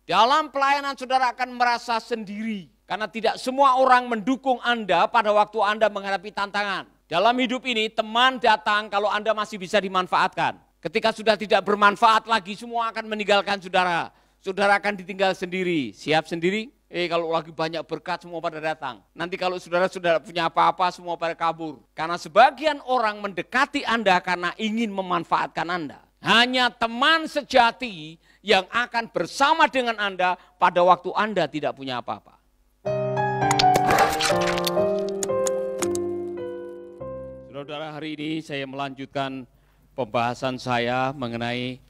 Dalam pelayanan saudara akan merasa sendiri. Karena tidak semua orang mendukung Anda pada waktu Anda menghadapi tantangan. Dalam hidup ini teman datang kalau Anda masih bisa dimanfaatkan. Ketika sudah tidak bermanfaat lagi semua akan meninggalkan saudara. Saudara akan ditinggal sendiri. Siap sendiri? Kalau lagi banyak berkat semua pada datang. Nanti kalau saudara sudah punya apa-apa semua pada kabur. Karena sebagian orang mendekati Anda karena ingin memanfaatkan Anda. Hanya teman sejati yang akan bersama dengan Anda pada waktu Anda tidak punya apa-apa. Saudara, hari ini saya melanjutkan pembahasan saya mengenai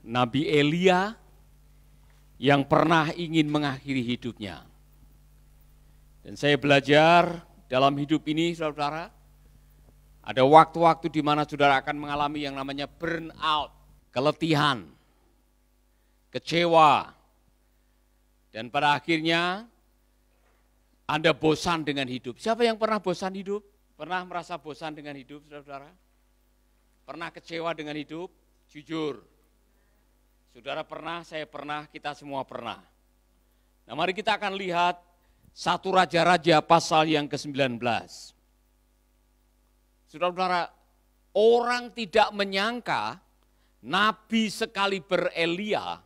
Nabi Elia yang pernah ingin mengakhiri hidupnya. Dan saya belajar dalam hidup ini, saudara, ada waktu-waktu di mana saudara akan mengalami yang namanya burnout, keletihan, kecewa, dan pada akhirnya Anda bosan dengan hidup. Siapa yang pernah bosan hidup? Pernah merasa bosan dengan hidup, saudara? Pernah kecewa dengan hidup? Jujur. Saudara pernah, saya pernah, kita semua pernah. Nah, mari kita akan lihat 1 Raja-Raja pasal yang ke-19. Saudara-saudara, orang tidak menyangka Nabi sekaliber Elia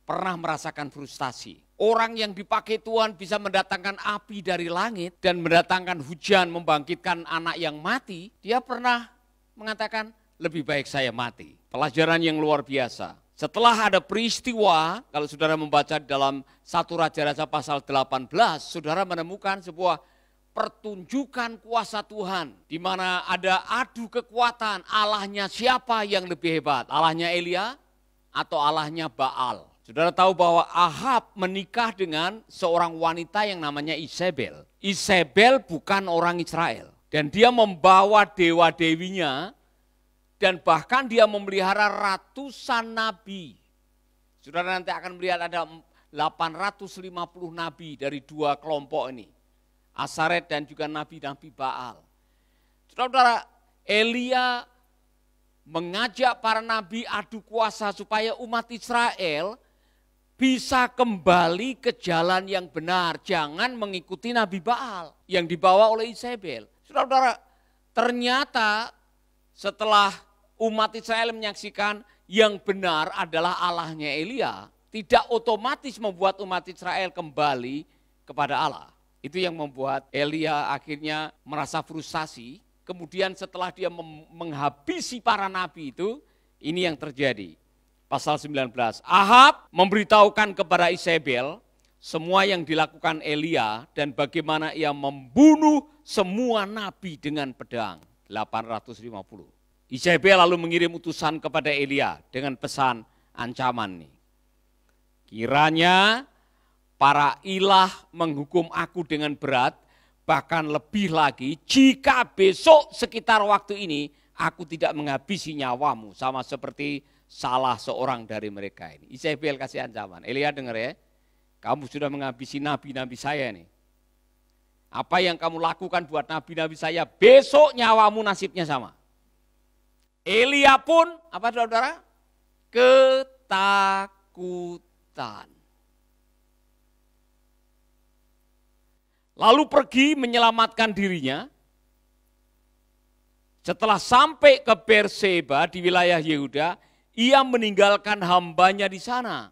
pernah merasakan frustasi. Orang yang dipakai Tuhan bisa mendatangkan api dari langit dan mendatangkan hujan, membangkitkan anak yang mati. Dia pernah mengatakan, lebih baik saya mati. Pelajaran yang luar biasa. Setelah ada peristiwa, kalau saudara membaca dalam 1 Raja-Raja pasal 18, saudara menemukan sebuah pertunjukan kuasa Tuhan. Di mana ada adu kekuatan, Allahnya siapa yang lebih hebat? Allahnya Elia atau Allahnya Baal? Saudara tahu bahwa Ahab menikah dengan seorang wanita yang namanya Isabel. Isabel bukan orang Israel. Dan dia membawa dewa-dewinya dan bahkan dia memelihara ratusan nabi. Saudara nanti akan melihat ada 850 nabi dari 2 kelompok ini. Asaret dan juga nabi-nabi Baal. Saudara, Elia mengajak para nabi adu kuasa supaya umat Israel bisa kembali ke jalan yang benar. Jangan mengikuti Nabi Baal yang dibawa oleh Isabel. Saudara-saudara, ternyata setelah umat Israel menyaksikan yang benar adalah Allahnya Elia, tidak otomatis membuat umat Israel kembali kepada Allah. Itu yang membuat Elia akhirnya merasa frustasi. Kemudian setelah dia menghabisi para nabi itu, ini yang terjadi. Pasal 19, Ahab memberitahukan kepada Isabel semua yang dilakukan Elia dan bagaimana ia membunuh semua nabi dengan pedang, 850. Isabel lalu mengirim utusan kepada Elia dengan pesan ancaman nih. Kiranya para ilah menghukum aku dengan berat, bahkan lebih lagi jika besok sekitar waktu ini aku tidak menghabisi nyawamu sama seperti salah seorang dari mereka ini. Isabel kasih ancaman. Elia dengar ya, kamu sudah menghabisi nabi-nabi saya nih. Apa yang kamu lakukan buat nabi-nabi saya, besok nyawamu nasibnya sama. Elia pun, apa saudara? Ketakutan. Lalu pergi menyelamatkan dirinya. Setelah sampai ke Berseba di wilayah Yehuda, ia meninggalkan hambanya di sana.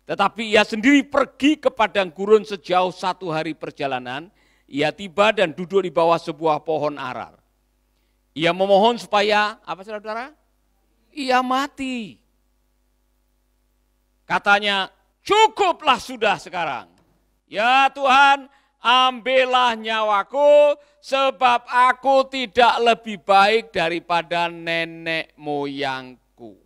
Tetapi ia sendiri pergi ke padang gurun sejauh 1 hari perjalanan. Ia tiba dan duduk di bawah sebuah pohon arar. Ia memohon supaya, apa saudara? Ia mati. Katanya, cukuplah sudah sekarang. Ya Tuhan, ambillah nyawaku, sebab aku tidak lebih baik daripada nenek moyangku.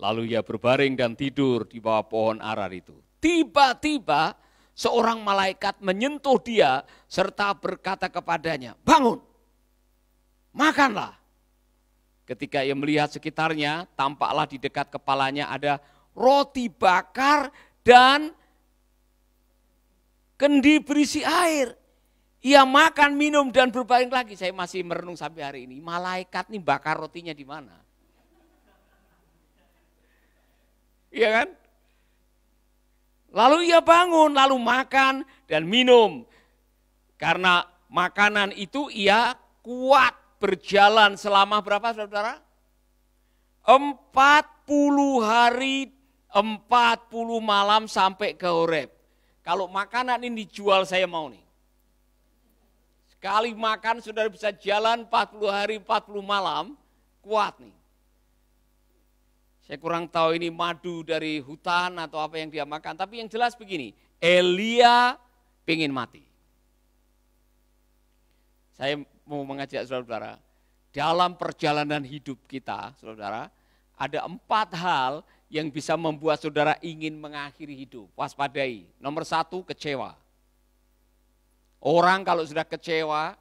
Lalu ia berbaring dan tidur di bawah pohon arar itu. Tiba-tiba seorang malaikat menyentuh dia serta berkata kepadanya, bangun, makanlah. Ketika ia melihat sekitarnya, tampaklah di dekat kepalanya ada roti bakar dan kendi berisi air. Ia makan, minum dan berbaring lagi. Saya masih merenung sampai hari ini, malaikat nih bakar rotinya di mana? Iya kan? Lalu ia bangun, lalu makan dan minum. Karena makanan itu ia kuat berjalan selama berapa saudara? 40 hari, 40 malam sampai ke Horeb. Kalau makanan ini dijual saya mau nih. Sekali makan saudara bisa jalan 40 hari, 40 malam, kuat nih. Saya kurang tahu ini madu dari hutan atau apa yang dia makan. Tapi yang jelas begini, Elia pengen mati. Saya mau mengajak saudara-saudara, dalam perjalanan hidup kita, saudara, ada 4 hal yang bisa membuat saudara ingin mengakhiri hidup. Waspadai. Nomor 1, kecewa. Orang kalau sudah kecewa,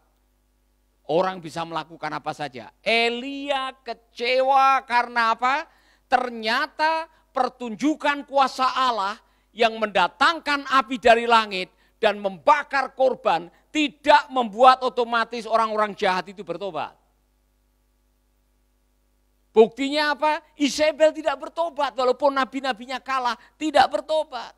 orang bisa melakukan apa saja. Elia kecewa karena apa? Ternyata pertunjukan kuasa Allah yang mendatangkan api dari langit dan membakar korban tidak membuat otomatis orang-orang jahat itu bertobat. Buktinya apa? Isabel tidak bertobat walaupun nabi-nabinya kalah, tidak bertobat.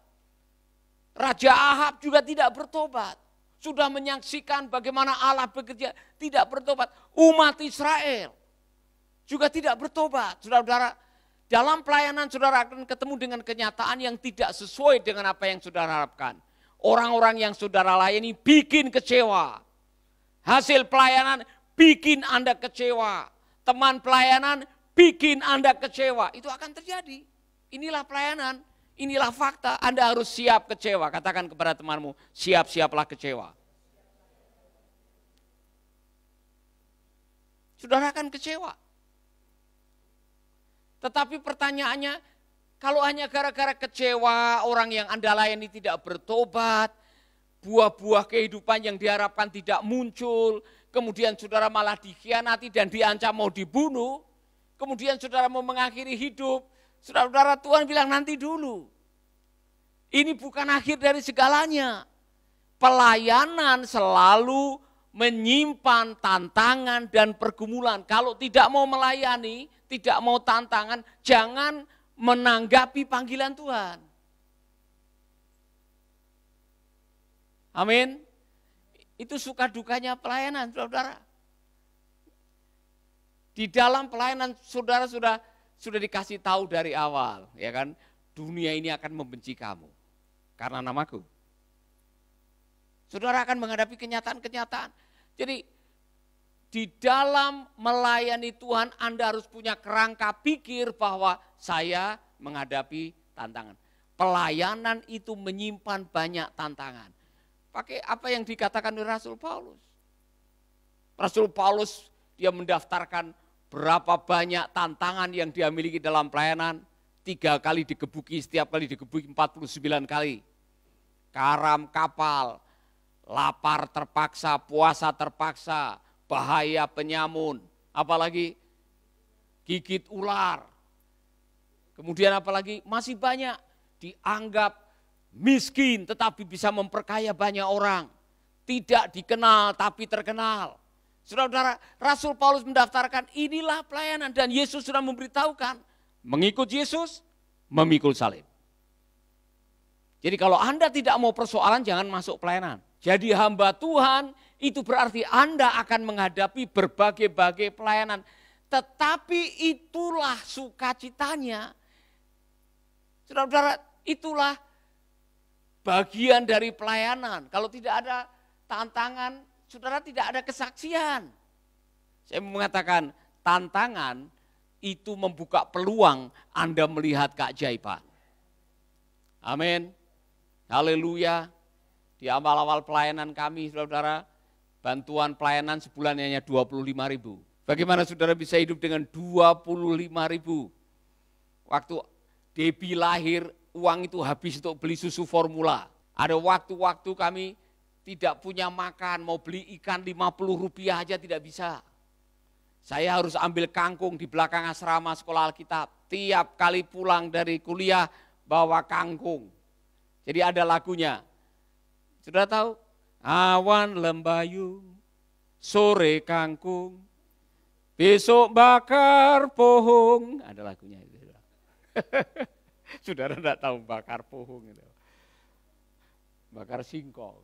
Raja Ahab juga tidak bertobat. Sudah menyaksikan bagaimana Allah bekerja, tidak bertobat. Umat Israel juga tidak bertobat. Saudara-saudara, dalam pelayanan saudara akan ketemu dengan kenyataan yang tidak sesuai dengan apa yang saudara harapkan. Orang-orang yang saudara layani bikin kecewa. Hasil pelayanan bikin Anda kecewa. Teman pelayanan bikin Anda kecewa. Itu akan terjadi. Inilah pelayanan, inilah fakta. Anda harus siap kecewa. Katakan kepada temanmu, siap-siaplah kecewa. Saudara akan kecewa. Tetapi pertanyaannya, kalau hanya gara-gara kecewa orang yang Anda layani tidak bertobat, buah-buah kehidupan yang diharapkan tidak muncul, kemudian saudara malah dikhianati dan diancam mau dibunuh, kemudian saudara mau mengakhiri hidup, saudara-saudara Tuhan bilang nanti dulu. Ini bukan akhir dari segalanya. Pelayanan selalu menyimpan tantangan dan pergumulan. Kalau tidak mau melayani, tidak mau tantangan, jangan menanggapi panggilan Tuhan. Amin. Itu suka dukanya pelayanan, saudara. Di dalam pelayanan saudara sudah dikasih tahu dari awal, ya kan? Dunia ini akan membenci kamu karena namaku. Saudara akan menghadapi kenyataan-kenyataan. Jadi di dalam melayani Tuhan Anda harus punya kerangka pikir bahwa saya menghadapi tantangan. Pelayanan itu menyimpan banyak tantangan. Pakai apa yang dikatakan oleh Rasul Paulus. Rasul Paulus dia mendaftarkan berapa banyak tantangan yang dia miliki dalam pelayanan. 3 kali digebuki, setiap kali digebuki 49 kali. Karam kapal, lapar terpaksa, puasa terpaksa, bahaya penyamun, apalagi gigit ular. Kemudian apalagi masih banyak dianggap miskin tetapi bisa memperkaya banyak orang. Tidak dikenal tapi terkenal. Saudara-saudara, Rasul Paulus mendaftarkan inilah pelayanan dan Yesus sudah memberitahukan mengikut Yesus, memikul salib. Jadi kalau Anda tidak mau persoalan jangan masuk pelayanan. Jadi hamba Tuhan itu berarti Anda akan menghadapi berbagai-bagai pelayanan. Tetapi itulah sukacitanya. Saudara-saudara, itulah bagian dari pelayanan. Kalau tidak ada tantangan, saudara tidak ada kesaksian. Saya mengatakan tantangan itu membuka peluang Anda melihat keajaiban. Amin. Haleluya. Di awal-awal pelayanan kami, saudara, bantuan pelayanan sebulan hanya 25.000. Bagaimana saudara bisa hidup dengan 25.000? Waktu Debbie lahir, uang itu habis untuk beli susu formula. Ada waktu-waktu kami tidak punya makan, mau beli ikan 50 rupiah aja tidak bisa. Saya harus ambil kangkung di belakang asrama sekolah Alkitab. Tiap kali pulang dari kuliah bawa kangkung. Jadi ada lagunya. Sudah tahu? Awan lembayu, sore kangkung, besok bakar pohong. Ada lagunya itu. Saudara enggak tahu bakar pohon itu. Bakar singkong.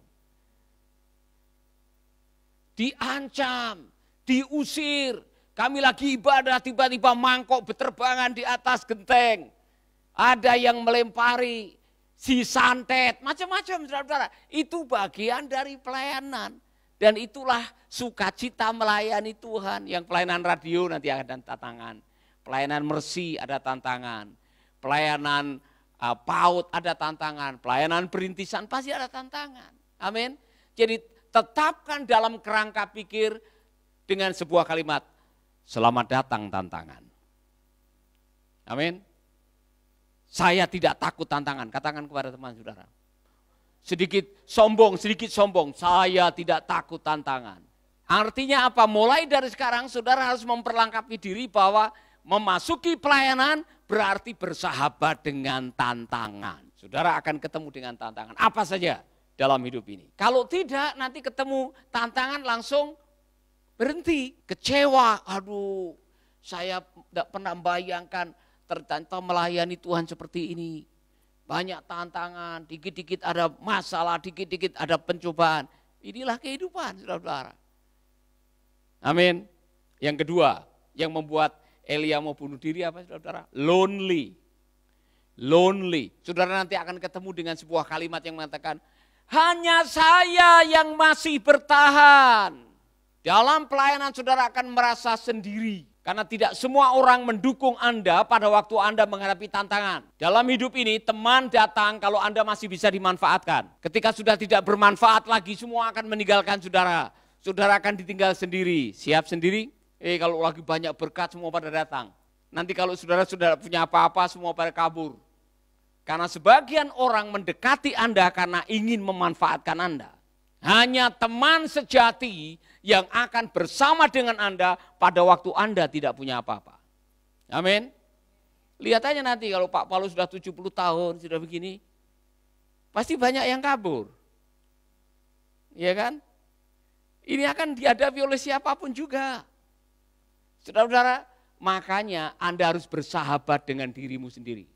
Diancam, diusir. Kami lagi ibadah, tiba-tiba mangkok berterbangan di atas genteng. Ada yang melempari si santet, macam-macam saudara-saudara. Itu bagian dari pelayanan. Dan itulah sukacita melayani Tuhan. Yang pelayanan radio nanti ada tantangan. Pelayanan mercy ada tantangan. Pelayanan PAUD ada tantangan. Pelayanan perintisan pasti ada tantangan. Amin. Jadi tetapkan dalam kerangka pikir dengan sebuah kalimat. Selamat datang tantangan. Amin. Saya tidak takut tantangan. Katakan kepada teman saudara. Sedikit sombong. Saya tidak takut tantangan. Artinya apa? Mulai dari sekarang saudara harus memperlengkapi diri bahwa memasuki pelayanan berarti bersahabat dengan tantangan. Saudara akan ketemu dengan tantangan. Apa saja dalam hidup ini. Kalau tidak nanti ketemu tantangan langsung berhenti. Kecewa. Aduh, saya tidak pernah membayangkan ternyata melayani Tuhan seperti ini. Banyak tantangan, dikit-dikit ada masalah, dikit-dikit ada pencobaan. Inilah kehidupan, saudara-saudara. Amin. Yang kedua, yang membuat Elia mau bunuh diri apa, saudara-saudara? Lonely. Saudara nanti akan ketemu dengan sebuah kalimat yang mengatakan, hanya saya yang masih bertahan. Dalam pelayanan saudara akan merasa sendiri. Karena tidak semua orang mendukung Anda pada waktu Anda menghadapi tantangan. Dalam hidup ini teman datang kalau Anda masih bisa dimanfaatkan. Ketika sudah tidak bermanfaat lagi semua akan meninggalkan saudara. Saudara akan ditinggal sendiri. Siap sendiri? Kalau lagi banyak berkat semua pada datang. Nanti kalau saudara sudah punya apa-apa semua pada kabur. Karena sebagian orang mendekati Anda karena ingin memanfaatkan Anda. Hanya teman sejati yang akan bersama dengan Anda pada waktu Anda tidak punya apa-apa. Amin. Lihat aja nanti kalau Pak Paulus sudah 70 tahun, sudah begini. Pasti banyak yang kabur. Iya kan? Ini akan dihadapi oleh siapapun juga. Saudara-saudara, makanya Anda harus bersahabat dengan dirimu sendiri.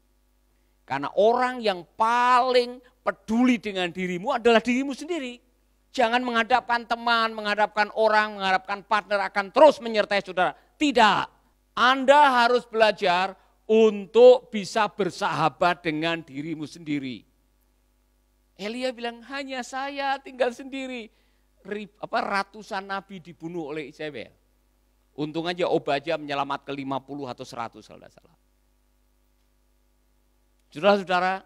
Karena orang yang paling peduli dengan dirimu adalah dirimu sendiri. Jangan menghadapkan teman, menghadapkan orang, menghadapkan partner akan terus menyertai saudara. Tidak. Anda harus belajar untuk bisa bersahabat dengan dirimu sendiri. Elia bilang, hanya saya tinggal sendiri. Ratusan nabi dibunuh oleh Isabel. Untung aja Obadya menyelamatkan 50 atau 100 kalau tidak salah. Saudara-saudara,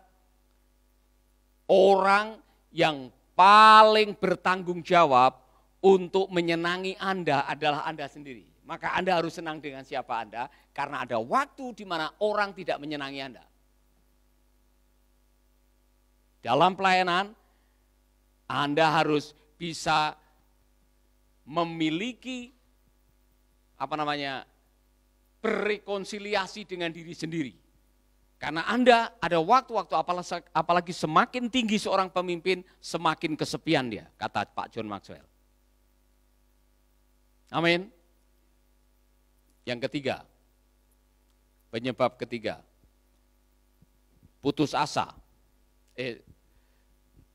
orang yang paling bertanggung jawab untuk menyenangi Anda adalah Anda sendiri. Maka Anda harus senang dengan siapa Anda, karena ada waktu di mana orang tidak menyenangi Anda. Dalam pelayanan, Anda harus bisa memiliki berrekonsiliasi dengan diri sendiri. Karena Anda ada waktu-waktu apalagi semakin tinggi seorang pemimpin, semakin kesepian dia, kata Pak John Maxwell. Amin. Yang ketiga, penyebab ketiga, putus asa.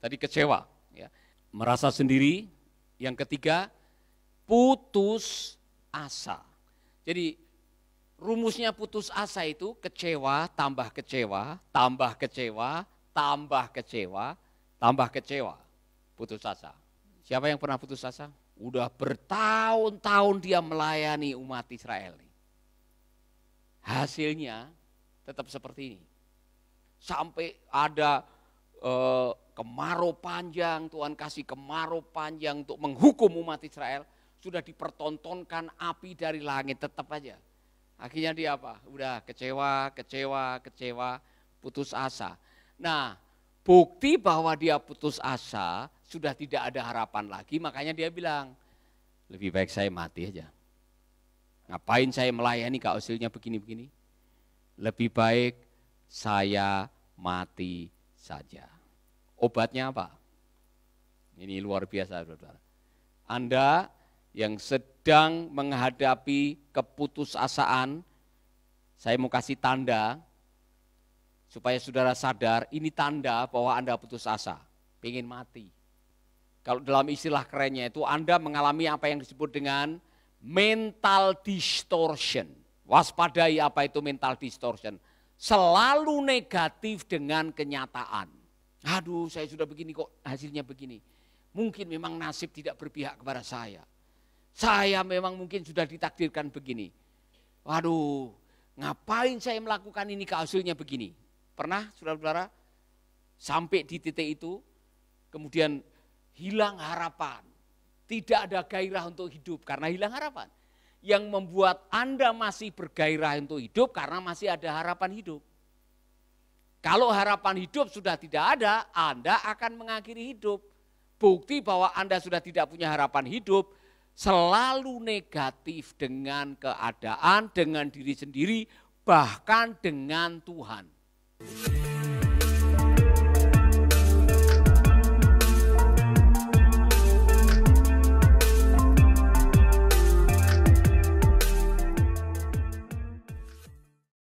Tadi kecewa, ya. Merasa sendiri. Yang ketiga, putus asa. Jadi rumusnya putus asa itu kecewa, tambah kecewa, tambah kecewa, tambah kecewa, tambah kecewa. Putus asa. Siapa yang pernah putus asa? Udah bertahun-tahun dia melayani umat Israel. Hasilnya tetap seperti ini. Sampai ada kemarau panjang, Tuhan kasih kemarau panjang untuk menghukum umat Israel. Sudah dipertontonkan api dari langit, tetap aja. Akhirnya dia apa? Udah kecewa, putus asa. Nah, bukti bahwa dia putus asa, sudah tidak ada harapan lagi, makanya dia bilang, lebih baik saya mati aja. Ngapain saya melayani kalau hasilnya begini-begini? Lebih baik saya mati saja. Obatnya apa? Ini luar biasa, saudara. Anda yang sedang menghadapi keputusasaan, saya mau kasih tanda, Supaya saudara sadar, ini tanda bahwa Anda putus asa, pengen mati. Kalau dalam istilah kerennya itu Anda mengalami apa yang disebut dengan mental distortion. Waspadai apa itu mental distortion. Selalu negatif dengan kenyataan. Aduh, saya sudah begini kok hasilnya begini. Mungkin memang nasib tidak berpihak kepada saya. Saya memang mungkin sudah ditakdirkan begini. Waduh, ngapain saya melakukan ini ke hasilnya begini. Pernah saudara-saudara sampai di titik itu, kemudian hilang harapan. Tidak ada gairah untuk hidup karena hilang harapan. Yang membuat Anda masih bergairah untuk hidup karena masih ada harapan hidup. Kalau harapan hidup sudah tidak ada, Anda akan mengakhiri hidup. Bukti bahwa Anda sudah tidak punya harapan hidup, selalu negatif dengan keadaan, dengan diri sendiri, bahkan dengan Tuhan.